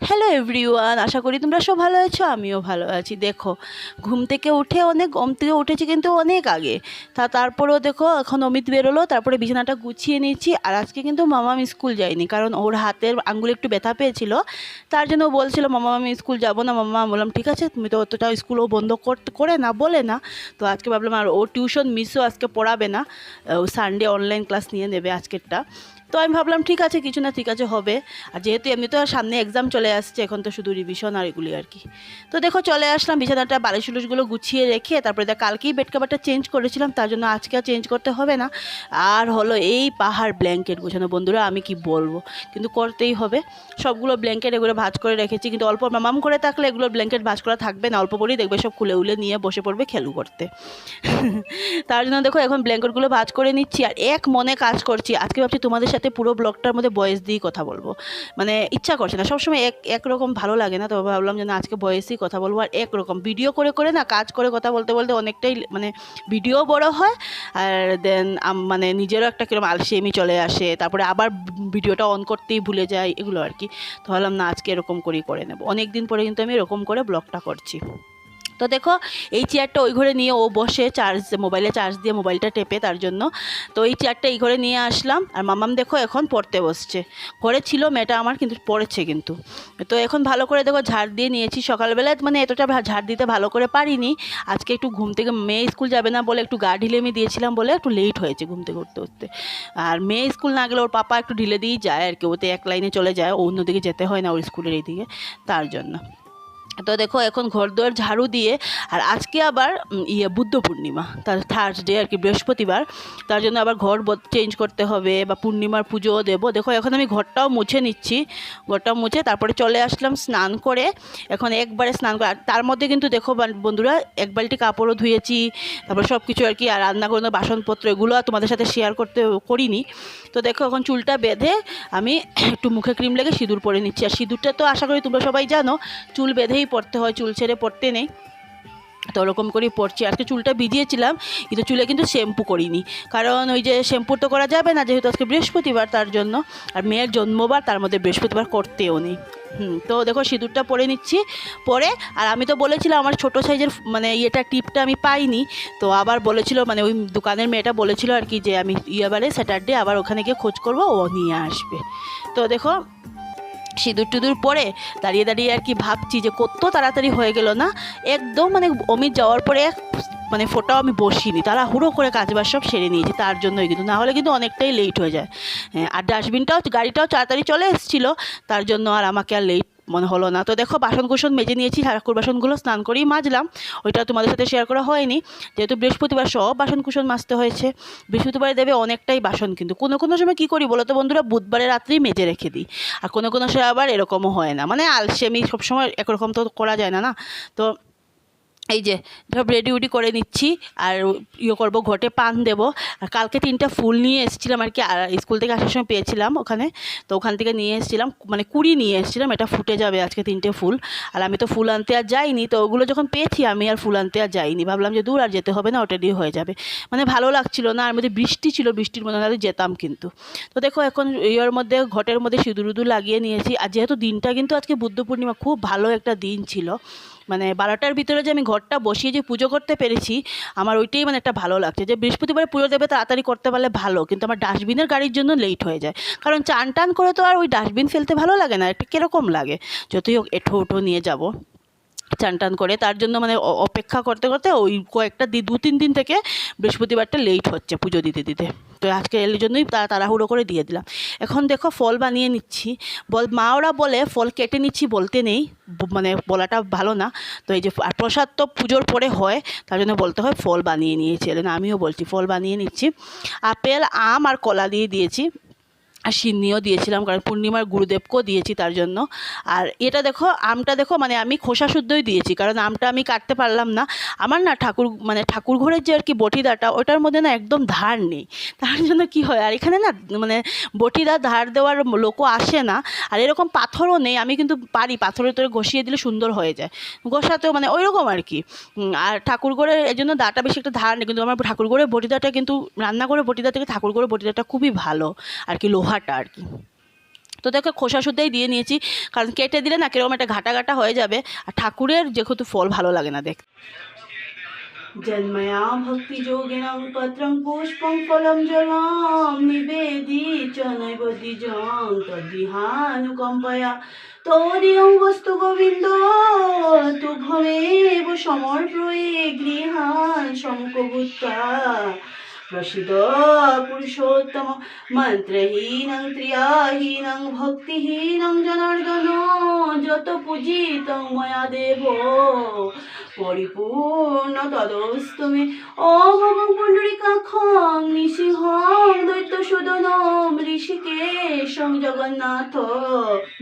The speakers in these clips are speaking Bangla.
হ্যালো এভরিওয়ান, আশা করি তোমরা সব ভালো আছো। আমিও ভালো আছি। দেখো, ঘুম থেকে উঠেছি কিন্তু অনেক আগে। তারপরেও দেখো এখন অমিত বেরোলো, তারপরে বিছানাটা গুছিয়ে নিয়েছি। আর আজকে কিন্তু মামাম স্কুল যায়নি, কারণ ওর হাতের আঙ্গুলে একটু ব্যথা পেয়েছিল। তার জন্য ও বলছিল মামা আমি স্কুল যাব না। মামা বললাম ঠিক আছে, তুমি তো অতটা স্কুলও বন্ধ করে না বলে না। তো আজকে ভাবলাম আর ও টিউশন মিসও আজকে পড়াবে না, ও সানডে অনলাইন ক্লাস নিয়ে নেবে আজকেরটা। তো আমি ভাবলাম ঠিক আছে, কিছু না ঠিক আছে হবে। আর যেহেতু এমনি তো সামনে এক্সাম চলে আসছে, এখন তো শুধু রিভিশন আর এগুলি আর কি। তো দেখো চলে আসলাম, বিছানাটা বালিশ উলিশগুলো গুছিয়ে রেখে তারপরে কালকেই বেড কাভারটা চেঞ্জ করেছিলাম, তার জন্য আজকে আর চেঞ্জ করতে হবে না। আর হলো এই পাহাড় ব্ল্যাঙ্কেট গোছানো, বন্ধুরা আমি কি বলবো, কিন্তু করতেই হবে। সবগুলো ব্ল্যাঙ্কেট এগুলো ভাঁজ করে রেখেছি, কিন্তু অল্প মামাম করে থাকলে এগুলো ব্ল্যাঙ্কেট ভাঁজ করা থাকবে না, অল্প করেই দেখবে সব খুলে উলে নিয়ে বসে পড়বে খেলু করতে। তার জন্য দেখো এখন ব্ল্যাঙ্কেটগুলো ভাঁজ করে নিচ্ছি আর এক মনে কাজ করছি। আজকে ভাবছি তোমাদের সাথে পুরো ব্লগটার মধ্যে ভয়েস দিয়েই কথা বলবো, মানে ইচ্ছা করছে না, সবসময় একরকম ভালো লাগে না। তো ভাবলাম যে না, আজকে ভয়েসেই কথা বলবো। আর একরকম ভিডিও করে করে না, কাজ করে কথা বলতে বলতে অনেকটাই মানে ভিডিও বড় হয়, আর দেন মানে নিজেরও একটা কিরকম আলসেমি চলে আসে, তারপরে আবার ভিডিওটা অন করতেই ভুলে যাই, এগুলো আর কি। তো ভাবলাম না, আজকে এরকম করেই করে নেবো। অনেক দিন পরে কিন্তু আমি এরকম করে ব্লগটা করছি। তো দেখো এই চেয়ারটা ওই ঘরে নিয়ে ও বসে মোবাইলে চার্জ দিয়ে মোবাইলটা টেপে, তার জন্য। তো এই চেয়ারটা এই ঘরে নিয়ে আসলাম। আর মামাম দেখো এখন পড়তে বসছে। ঘরে ছিল মেয়েটা আমার, কিন্তু পড়েছে কিন্তু। তো এখন ভালো করে দেখো ঝাড় দিয়ে নিয়েছি। সকালবেলায় মানে এতটা ঝাড় দিতে ভালো করে পারিনি। আজকে একটু ঘুম থেকে মেয়ে স্কুল যাবে না বলে একটু গা ঢিলে আমি দিয়েছিলাম বলে একটু লেট হয়েছে ঘুম থেকে উঠতে উঠতে। আর মেয়ে স্কুল না গেলে ওর পাপা একটু ঢিলে দিয়েই যায় আর কি, ওতে এক লাইনে চলে যায়, অন্যদিকে যেতে হয় না ওর স্কুলের এইদিকে, তার জন্য। তো দেখো এখন ঘরদোর ঝাড়ু দিয়ে, আর আজকে আবার বুদ্ধ পূর্ণিমা, তার থার্সডে আর কি, বৃহস্পতিবার। তার জন্য আবার ঘর চেঞ্জ করতে হবে বা পূর্ণিমার পুজোও দেবো। দেখো এখন আমি ঘরটাও মুছে নিচ্ছি, ঘরটাও মুছে তারপরে চলে আসলাম স্নান করে। এখন একবারে স্নান করে, আর তার মধ্যে কিন্তু দেখো বন্ধুরা এক বালতি কাপড়ও ধুয়েছি, তারপর সব কিছু আর কি, আর রান্না করে বাসনপত্র এগুলো তোমাদের সাথে শেয়ার করিনি। তো দেখো এখন চুলটা বেঁধে আমি একটু মুখে ক্রিম লেগে সিঁদুর পরে নিচ্ছি। আর সিঁদুরটা তো আশা করি তোমরা সবাই জানো, চুল বেঁধেই পড়তে হয়, চুল ছেড়ে পড়তে নেই। তো ওরকম করেই পড়ছি। আজকে চুলটা ভিজিয়েছিলাম, কিন্তু চুলে কিন্তু শ্যাম্পু করিনি, কারণ ওই যে শ্যাম্পু তো করা যাবে না যেহেতু আজকে বৃহস্পতিবার, তার জন্য। আর মেয়ের জন্মবার, তার মধ্যে বৃহস্পতিবার করতেও নেই। তো দেখো সিঁদুরটা পরে নিচ্ছি পরে। আর আমি তো বলেছিলাম আমার ছোটো সাইজের মানে টিপটা আমি পাইনি। তো আবার বলেছিল মানে ওই দোকানের মেয়েটা বলেছিল আর কি, যে আমি এবারে স্যাটারডে আবার ওখানে গিয়ে খোঁজ করবো, ও নিয়ে আসবে। তো দেখো সিঁদুর টুদুর পরে দাঁড়িয়ে দাঁড়িয়ে আর কি ভাবছি যে কত তাড়াতাড়ি হয়ে গেল না একদম। মানে অমিত যাওয়ার পরে মানে ফোটাও আমি বসিনি, তারা হুড়ো করে কাজবাজ সব সেরে নিয়েছি, তার জন্যই কিন্তু, না হলে কিন্তু অনেকটাই লেট হয়ে যায়। আর গাড়িটাও তাড়াতাড়ি চলে এসেছিলো, তার জন্য আর আমাকে আর লেট মনে হলো না। তো দেখো বাসন মেজে নিয়েছি, ঠাকুর বাসনগুলো স্নান করেই মাজলাম, ওইটা তোমাদের সাথে শেয়ার করা হয়নি, যেহেতু বৃহস্পতিবার সব বাসন মাজতে হয়েছে। বৃহস্পতিবারে দেবে অনেকটাই বাসন, কিন্তু কোনো কোনো সময় কী করি বলো তো বন্ধুরা, বুধবারে রাত্রেই মেজে রেখে দিই। আর কোনো কোনো সময় আবার এরকমও হয় না, মানে আলসেমি সবসময় একরকম তো করা যায় না না। তো এই যে সব রেডি উডি করে নিচ্ছি, আর করবো, ঘটে পান দেবো। আর কালকে 3টা ফুল নিয়ে এসেছিলাম আর কি, আর স্কুল থেকে আসার সময় পেয়েছিলাম ওখানে, তো ওখান থেকে নিয়ে এসেছিলাম, মানে কুড়ি নিয়ে এসেছিলাম, এটা ফুটে যাবে আজকে 3টে ফুল। আর আমি তো ফুল আনতে আর যাইনি, তো ওগুলো যখন পেয়েছি আমি আর ফুল আনতে আর যাইনি, ভাবলাম যে দূর আর যেতে হবে না, ওটা দিয়ে হয়ে যাবে। মানে ভালো লাগছিল না, আর মধ্যে বৃষ্টি ছিল, বৃষ্টির মধ্যে না যেতাম কিন্তু। তো দেখো এখন মধ্যে ঘটের মধ্যে সিঁদুর উদুর লাগিয়ে নিয়েছি। আর যেহেতু দিনটা কিন্তু আজকে বুদ্ধ পূর্ণিমা, খুব ভালো একটা দিন ছিল, মানে 12টার ভিতরে যে আমি ঘরটা বসিয়ে যে পুজো করতে পেরেছি, আমার ওইটাই মানে একটা ভালো লাগছে। যে বৃহস্পতিবার পুজো দেবে তাড়াতাড়ি করতে পারলে ভালো, কিন্তু আমার ডাস্টবিনের গাড়ির জন্য লেট হয়ে যায়, কারণ চান টান করে তো আর ওই ডাস্টবিন ফেলতে ভালো লাগে না, একটা কীরকম লাগে। যতই হোক এঁঠো উঠো নিয়ে যাব চান টান করে, তার জন্য মানে অপেক্ষা করতে করতে ওই কয়েকটা 2-3 দিন থেকে বৃহস্পতিবারটা লেট হচ্ছে পুজো দিতে দিতে। তো আজকে এর জন্যই তাড়াহুড়ো করে দিয়ে দিলাম। এখন দেখো ফল বানিয়ে নিচ্ছি। মা ওরা বলে ফল কেটে নিচ্ছি বলতে নেই, মানে বলাটা ভালো না। তো এই যে প্রসাদ তো পুজোর পরে হয়, তার জন্য বলতে হয় ফল বানিয়ে নিয়েছিলেন, আমিও বলছি ফল বানিয়ে নিচ্ছি। আপেল, আম আর কলা দিয়েছি, আর সিন্নিও দিয়েছিলাম, কারণ পূর্ণিমার গুরুদেবকেও দিয়েছি তার জন্য। আর এটা দেখো আমটা দেখো, মানে আমি খোসা শুদ্ধই দিয়েছি, কারণ আমটা আমি কাটতে পারলাম না। আমার না ঠাকুর ঘরের যে আর কি বটিদাটা, ওটার মধ্যে না একদম ধার নেই, তার জন্য কি হয়, আর এখানে না মানে বটিদা ধার দেওয়ার লোকও আসে না, আর এরকম পাথরও নেই। আমি কিন্তু পারি পাথরের তোরে ঘষিয়ে দিলে সুন্দর হয়ে যায়, ঘষাতেও মানে ওই রকম আর কি। আর ঠাকুর ঘরের এই জন্য দাটা বেশি একটা ধার নেই, কিন্তু আমার ঠাকুর ঘরের বটিদাটা কিন্তু রান্না করে বটিদা থেকে ঠাকুর ঘরের বটিদাটা খুবই ভালো আর কি, লোহাটা আর কি। তো দেখো খোসা শুদ্ধই দিয়ে নিয়েছি, কারণ কেটে দিলে না কিরকম একটা ঘাটা ঘাটা হয়ে যাবে, আর ঠাকুরের যেহেতু ফল ভালো লাগে না দেখতে। জন্ময়া ভক্তি যোগিনাং পত্রং পুষ্পং ফলম জলম নিবেদিত নৈবেদ্যং তদ্বিহানুকম্পয়া তদীয়ং বস্তু গোবিন্দ তুভ্যমেব সমর্পয়ে গৃহান সমুখভূত্বা প্রসিদ পুরুষোত্তম মন্ত্রহীনং ক্রিয়াহীনং ভক্তিহীনং জনার্দন যত পূজিতং ময়া দেব পরিপূর্ণ তদস্তু মে ওম পুণ্ডরীকাক্ষং নৃসিংহং দৈত্যসূদনম ঋষিকেশং জগন্নাথ।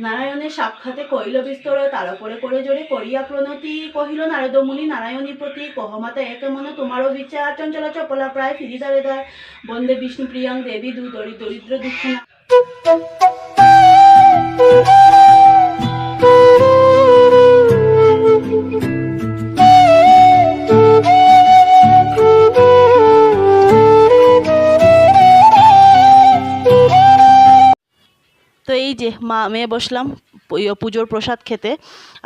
নারায়ণের সাক্ষাতে কইল বিস্তর, তার উপরে করে জোরে করিয়া প্রণতি কহিল নারদ মুনি নারায়ণী প্রতি কহমাতা একে মনে তোমারও বিচার চঞ্চলা চপলা প্রায় ফিরিদারে দায় বন্দে বিষ্ণু প্রিয়াং দেবী দরিদ্র দুঃখ না। তো এই যে মা মেয়ে বসলাম পুজোর প্রসাদ খেতে,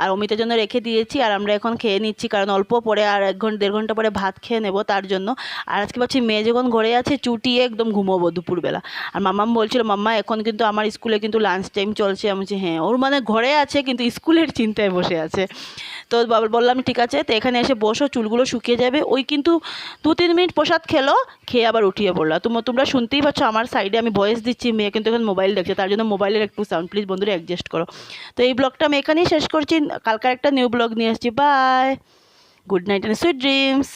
আর অমিতের জন্য রেখে দিয়েছি, আর আমরা এখন খেয়ে নিচ্ছি, কারণ অল্প পরে আর 1-1.5 ঘন্টা পরে ভাত খেয়ে নেব তার জন্য। আর আজকে ভাবছি মেয়ে যখন ঘরে আছে চুটিয়ে একদম ঘুমোবো দুপুরবেলা। আর মাম্মাম বলছিল মাম্মা এখন কিন্তু আমার স্কুলে কিন্তু লাঞ্চ টাইম চলছে, আমি বলছি হ্যাঁ, ওর মানে ঘরে আছে কিন্তু স্কুলের চিন্তায় বসে আছে। তো বললাম ঠিক আছে, তো এখানে এসে বসো, চুলগুলো শুকিয়ে যাবে। ওই কিন্তু 2-3 মিনিট প্রসাদ খেলো, খেয়ে আবার উঠিয়ে পড়লো। তোমরা শুনতেই পাচ্ছ আমার সাইডে আমি ভয়েস দিচ্ছি, মেয়ে কিন্তু এখন মোবাইল দেখছে, তার জন্য মোবাইলের একটু সাউন্ড প্লিজ বন্ধুরা অ্যাডজাস্ট করো। তো এই ব্লগটা আমি এখানেই শেষ করছি, কালকে একটা নিউ ব্লগ নিয়ে আসছি। Bye, good night and sweet dreams.